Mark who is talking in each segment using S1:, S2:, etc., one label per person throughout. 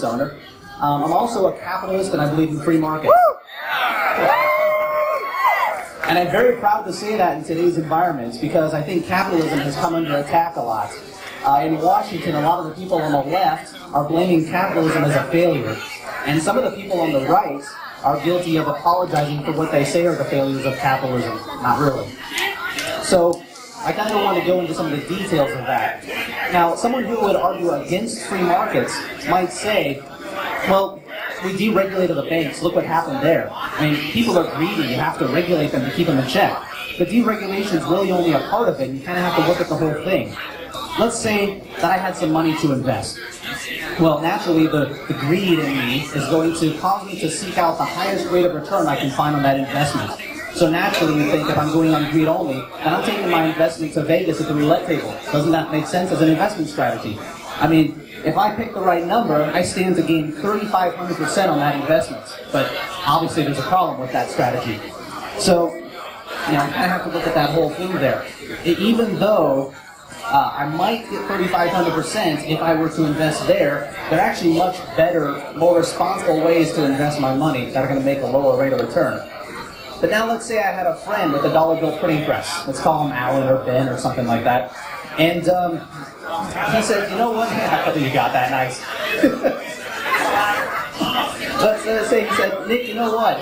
S1: owner. I'm also a capitalist, and I believe in free markets. And I'm very proud to say that in today's environment, because I think capitalism has come under attack a lot. In Washington, a lot of the people on the left are blaming capitalism as a failure. And some of the people on the right are guilty of apologizing for what they say are the failures of capitalism. Not really. So, I kind of want to go into some of the details of that. Now, someone who would argue against free markets might say, well, we deregulated the banks, look what happened there. I mean, people are greedy, you have to regulate them to keep them in check. But deregulation is really only a part of it, you kind of have to look at the whole thing. Let's say that I had some money to invest. Well, naturally, the greed in me is going to cause me to seek out the highest rate of return I can find on that investment. So naturally, you think if I'm going on greed only, then I'm taking my investment to Vegas at the roulette table. Doesn't that make sense as an investment strategy? I mean, if I pick the right number, I stand to gain 3,500% on that investment. But obviously, there's a problem with that strategy. So, you know, I kind of have to look at that whole thing there. Even though I might get 3,500% if I were to invest there, there are actually much better, more responsible ways to invest my money that are going to make a lower rate of return. But now let's say I had a friend with a dollar bill printing press. Let's call him Alan or Ben or something like that. And he said, you know what? I think you got that nice. Let's say he said, Nick, you know what?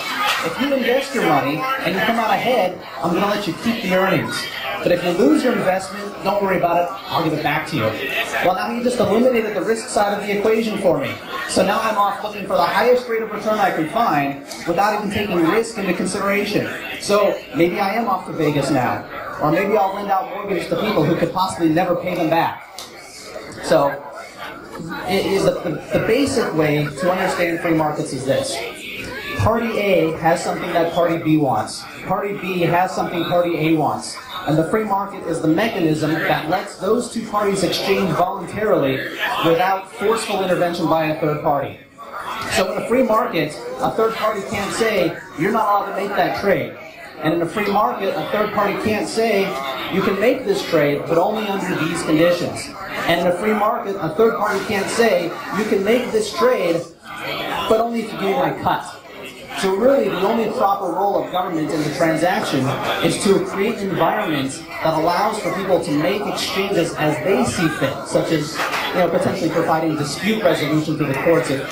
S1: If you invest your money and you come out ahead, I'm going to let you keep the earnings. But if you lose your investment, don't worry about it. I'll give it back to you. Well, now he just eliminated the risk side of the equation for me. So now I'm off looking for the highest rate of return I can find without even taking risk into consideration. So maybe I am off to Vegas now. Or maybe I'll lend out mortgages to people who could possibly never pay them back. So the basic way to understand free markets is this. Party A has something that Party B wants. Party B has something Party A wants. And the free market is the mechanism that lets those two parties exchange voluntarily without forceful intervention by a third party. So in a free market, a third party can't say, you're not allowed to make that trade. And in a free market, a third party can't say, you can make this trade, but only under these conditions. And in a free market, a third party can't say, you can make this trade, but only if you give me my cut. So really, the only proper role of government in the transaction is to create an environment that allows for people to make exchanges as they see fit, such as, you know, potentially providing dispute resolution to the courts if